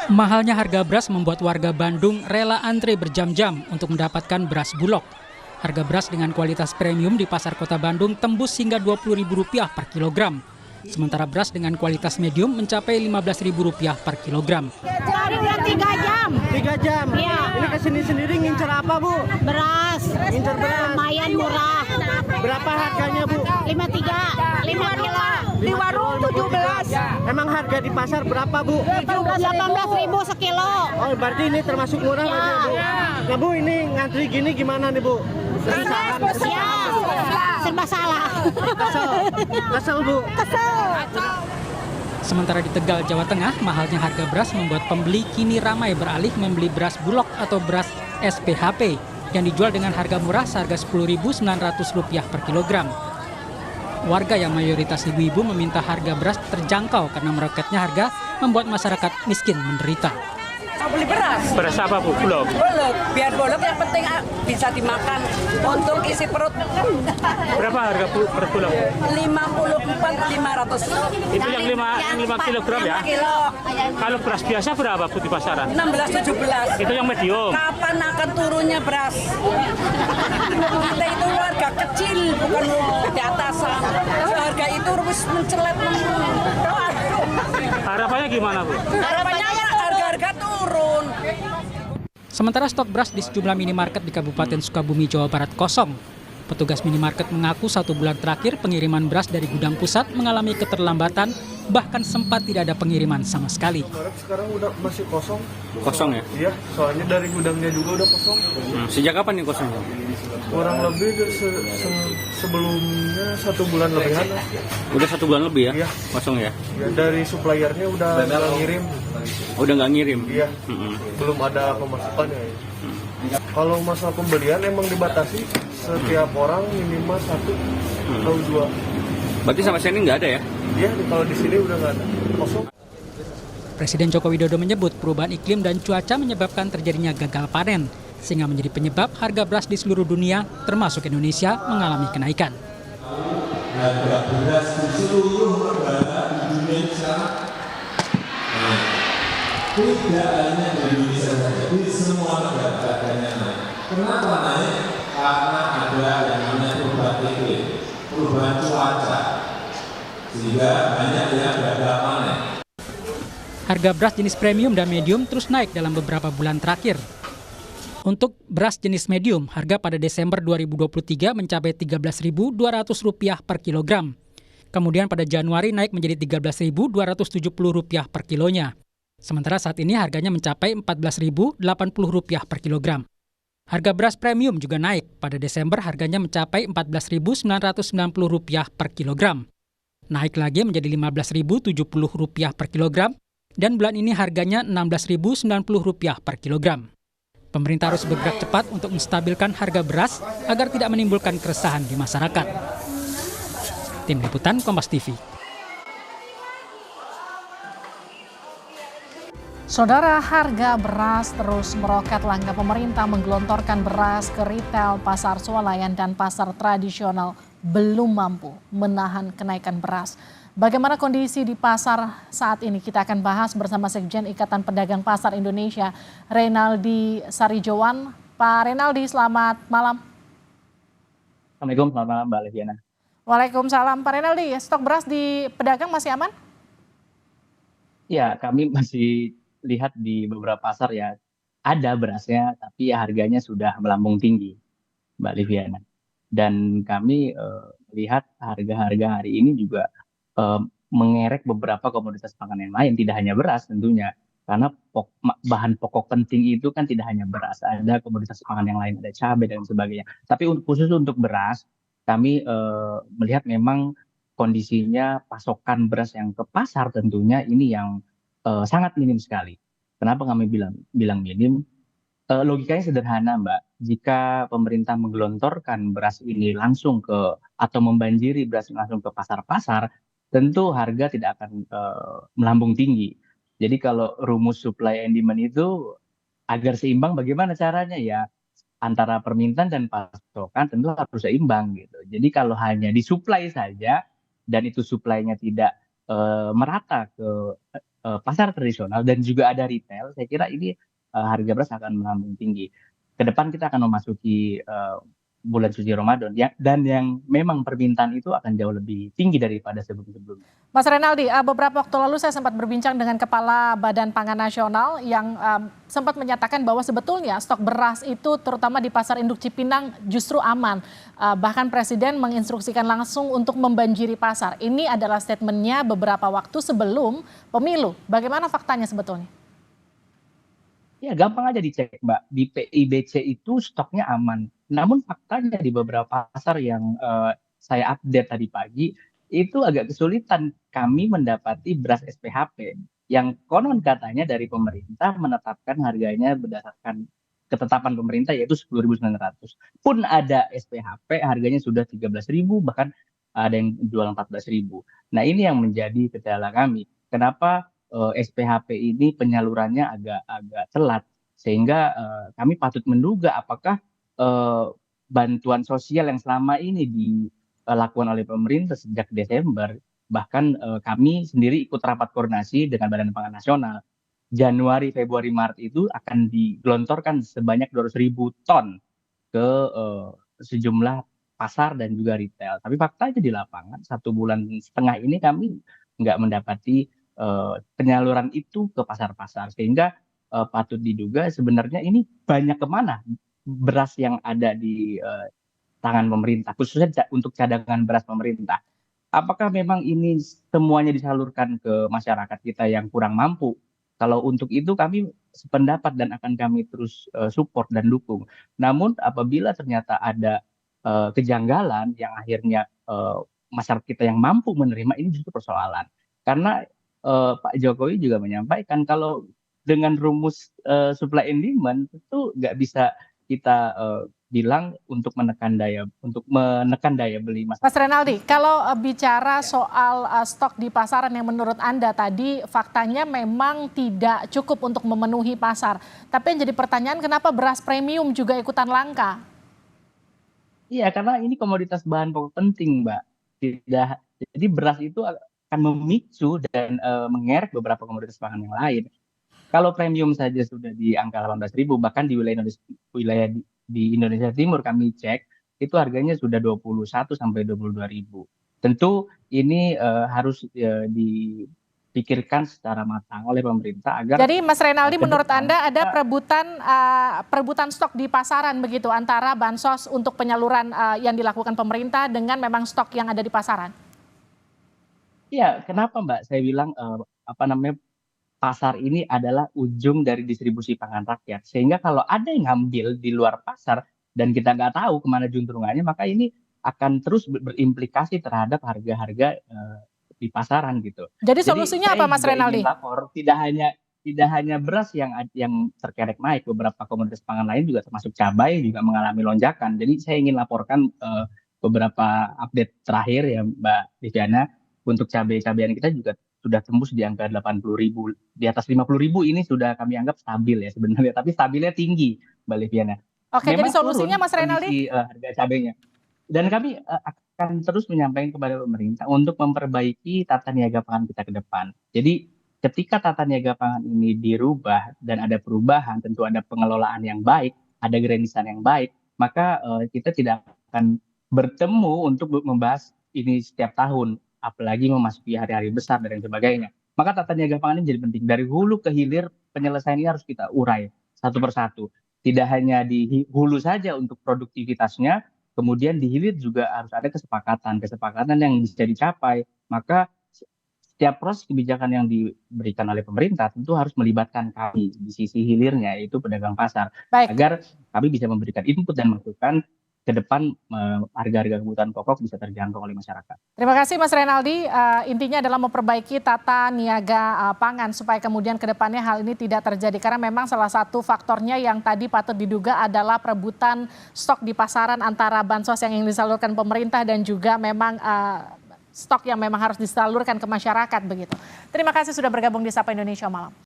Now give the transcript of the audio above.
Mahalnya harga beras membuat warga Bandung rela antre berjam-jam untuk mendapatkan beras Bulog. Harga beras dengan kualitas premium di pasar kota Bandung tembus hingga Rp20.000 per kilogram. Sementara beras dengan kualitas medium mencapai Rp15.000 per kilogram. Dari udah 3 jam. 3 jam? Iya. Ini kesini sendiri ngincer apa, Bu? Beras. Ngincer beras. Lumayan murah. Berapa harganya, Bu? 53, 5 kilo. Di warung 17. Emang harga di pasar berapa, Bu? 18.000 sekilo. Oh, berarti ini termasuk murah Ya. aja, Bu. Nah, Bu, ini ngantri gini gimana nih, Bu? Ya, serba salah. Kesel, Bu. Sementara di Tegal, Jawa Tengah, mahalnya harga beras membuat pembeli kini ramai beralih membeli beras Bulog atau beras SPHP yang dijual dengan harga murah seharga Rp10.900 per kilogram. Warga yang mayoritas ibu-ibu meminta harga beras terjangkau karena meroketnya harga membuat masyarakat miskin menderita. Mau beli beras? Beras apa, Bu? Bulog? Bulog. Biar bulog yang penting bisa dimakan untuk isi perut. Berapa harga per bulog? 54.500. Itu yang 5 kilogram ya? Kilo. Kalau beras biasa berapa, Bu, di pasaran? 16-17. Itu yang medium. Kapan akan turunnya beras? Kita itu warga kecil, bukan di atasan. Harga itu harus mencelat. Harapannya gimana, Bu? Harapannya harga turun. Sementara stok beras di sejumlah minimarket di Kabupaten Sukabumi, Jawa Barat kosong. Petugas minimarket mengaku 1 bulan terakhir pengiriman beras dari gudang pusat mengalami keterlambatan, bahkan sempat tidak ada pengiriman sama sekali. Sekarang udah masih kosong. Kosong ya? Iya, soalnya dari gudangnya juga udah kosong. Sejak kapan nih kosong? Kurang lebih sebelumnya 1 bulan lebihan. Udah 1 bulan lebih ya? Iya. Kosong ya? Ya, dari suppliernya udah nggak ngirim. Udah nggak ngirim? Iya, belum ada pemasukannya. Kalau masalah pembelian emang dibatasi setiap orang minimal 1 atau 2. Berarti sampai sini nggak ada ya? Iya, kalau di sini udah nggak ada, kosong. Presiden Joko Widodo menyebut perubahan iklim dan cuaca menyebabkan terjadinya gagal panen, sehingga menjadi penyebab harga beras di seluruh dunia, termasuk Indonesia, mengalami kenaikan. Harga beras di seluruh negara di dunia sekarang tidak hanya di Indonesia saja, di semua negara harganya naik. Kenapa naik? Karena ada yang namanya perubahan iklim, perubahan cuaca, sehingga banyak yang gagal panen. Harga beras jenis premium dan medium terus naik dalam beberapa bulan terakhir. Untuk beras jenis medium, harga pada Desember 2023 mencapai Rp13.200 per kilogram. Kemudian pada Januari naik menjadi Rp13.270 per kilonya. Sementara saat ini harganya mencapai Rp14.080 per kilogram. Harga beras premium juga naik. Pada Desember harganya mencapai Rp14.990 per kilogram. Naik lagi menjadi Rp15.070 per kilogram. Dan bulan ini harganya Rp16.090 per kilogram. Pemerintah harus bergerak cepat untuk menstabilkan harga beras agar tidak menimbulkan keresahan di masyarakat. Tim Liputan Kompas TV. Saudara, harga beras terus meroket. Langkah pemerintah menggelontorkan beras ke retail, pasar swalayan dan pasar tradisional belum mampu menahan kenaikan beras. Bagaimana kondisi di pasar saat ini? Kita akan bahas bersama Sekjen Ikatan Pedagang Pasar Indonesia, Reynaldi Sarijowan. Pak Reynaldi, selamat malam. Assalamualaikum, selamat malam Mbak Leviana. Waalaikumsalam. Pak Reynaldi, stok beras di pedagang masih aman? Ya, kami masih lihat di beberapa pasar ya, ada berasnya, tapi ya harganya sudah melambung tinggi, Mbak Leviana. Dan kami lihat harga-harga hari ini juga mengerek beberapa komoditas pangan yang lain, tidak hanya beras tentunya, karena bahan pokok penting itu kan tidak hanya beras, ada komoditas pangan yang lain, ada cabai dan sebagainya. Tapi khusus untuk beras, kami melihat memang kondisinya pasokan beras yang ke pasar tentunya ini yang sangat minim sekali. Kenapa kami bilang minim? Logikanya sederhana, Mbak. Jika pemerintah menggelontorkan beras ini langsung atau membanjiri beras langsung ke pasar-pasar, tentu harga tidak akan melambung tinggi. Jadi kalau rumus supply and demand itu agar seimbang, bagaimana caranya ya? Antara permintaan dan pasokan tentu harus seimbang gitu. Jadi kalau hanya disuplai saja dan itu suplainya tidak merata ke pasar tradisional dan juga ada retail, saya kira ini harga beras akan melambung tinggi. Ke depan kita akan memasuki bulan suci Ramadan dan yang memang permintaan itu akan jauh lebih tinggi daripada sebelum-sebelumnya. Mas Renaldi, beberapa waktu lalu saya sempat berbincang dengan Kepala Badan Pangan Nasional yang sempat menyatakan bahwa sebetulnya stok beras itu terutama di Pasar Induk Cipinang justru aman. Bahkan Presiden menginstruksikan langsung untuk membanjiri pasar. Ini adalah statementnya beberapa waktu sebelum pemilu. Bagaimana faktanya sebetulnya? Ya gampang aja dicek Mbak, di PIBC itu stoknya aman. Namun faktanya di beberapa pasar yang saya update tadi pagi, itu agak kesulitan kami mendapati beras SPHP. Yang konon katanya dari pemerintah menetapkan harganya berdasarkan ketetapan pemerintah yaitu 10.900. Pun ada SPHP harganya sudah 13.000, bahkan ada yang jual 14.000. Nah ini yang menjadi kendala kami. Kenapa SPHP ini penyalurannya agak telat sehingga kami patut menduga apakah bantuan sosial yang selama ini dilakukan oleh pemerintah sejak Desember, bahkan kami sendiri ikut rapat koordinasi dengan Badan Pangan Nasional, Januari, Februari, Maret itu akan digelontorkan sebanyak 200.000 ton ke sejumlah pasar dan juga retail. Tapi faktanya di lapangan 1,5 bulan ini kami nggak mendapati penyaluran itu ke pasar-pasar, sehingga patut diduga sebenarnya ini banyak kemana beras yang ada di tangan pemerintah, khususnya untuk cadangan beras pemerintah. Apakah memang ini semuanya disalurkan ke masyarakat kita yang kurang mampu? Kalau untuk itu kami sependapat dan akan kami terus support dan dukung. Namun apabila ternyata ada kejanggalan yang akhirnya masyarakat kita yang mampu menerima, ini justru persoalan. Karena Pak Jokowi juga menyampaikan kalau dengan rumus supply and demand itu nggak bisa kita bilang untuk menekan daya beli masyarakat. Mas Renaldi, kalau bicara soal stok di pasaran yang menurut Anda tadi faktanya memang tidak cukup untuk memenuhi pasar. Tapi yang jadi pertanyaan kenapa beras premium juga ikutan langka? Iya, karena ini komoditas bahan pokok penting, Mbak. Jadi beras itu akan memicu dan mengerek beberapa komoditas pangan yang lain. Kalau premium saja sudah di angka 18.000, bahkan di wilayah di Indonesia Timur kami cek itu harganya sudah 21 sampai 22.000. Tentu ini harus dipikirkan secara matang oleh pemerintah agar. Jadi Mas Renaldi, menurut Anda ada perebutan stok di pasaran begitu antara bansos untuk penyaluran yang dilakukan pemerintah dengan memang stok yang ada di pasaran? Iya, kenapa Mbak? Saya bilang pasar ini adalah ujung dari distribusi pangan rakyat. Sehingga kalau ada yang ngambil di luar pasar dan kita nggak tahu kemana juntrungannya, maka ini akan terus berimplikasi terhadap harga-harga di pasaran gitu. Jadi solusinya apa Mas Renaldi? Lapor, tidak hanya beras yang terkerek naik, beberapa komoditas pangan lain juga termasuk cabai juga mengalami lonjakan. Jadi saya ingin laporkan beberapa update terakhir ya Mbak Liviana. Untuk cabai-cabean kita juga sudah tembus di angka 80.000, di atas 50.000 ini sudah kami anggap stabil ya sebenarnya, tapi stabilnya tinggi Mbak Liviana. Oke, memang jadi solusinya Mas Renaldi? Harga cabainya. Dan kami akan terus menyampaikan kepada pemerintah untuk memperbaiki tata niaga pangan kita ke depan. Jadi ketika tata niaga pangan ini dirubah dan ada perubahan, tentu ada pengelolaan yang baik, ada grandisan yang baik, maka kita tidak akan bertemu untuk membahas ini setiap tahun, apalagi memasuki hari-hari besar dan sebagainya. Maka tata niaga pangan ini jadi penting. Dari hulu ke hilir penyelesaian ini harus kita urai satu persatu. Tidak hanya di hulu saja untuk produktivitasnya, kemudian di hilir juga harus ada kesepakatan yang bisa dicapai. Maka setiap proses kebijakan yang diberikan oleh pemerintah tentu harus melibatkan kami di sisi hilirnya, yaitu pedagang pasar. Baik. Agar kami bisa memberikan input dan masukan ke depan harga-harga kebutuhan pokok bisa terjangkau oleh masyarakat. Terima kasih Mas Renaldi. Intinya adalah memperbaiki tata niaga pangan supaya kemudian ke depannya hal ini tidak terjadi. Karena memang salah satu faktornya yang tadi patut diduga adalah perebutan stok di pasaran antara bansos yang ingin disalurkan pemerintah dan juga memang stok yang memang harus disalurkan ke masyarakat begitu. Terima kasih sudah bergabung di Sapa Indonesia Malam.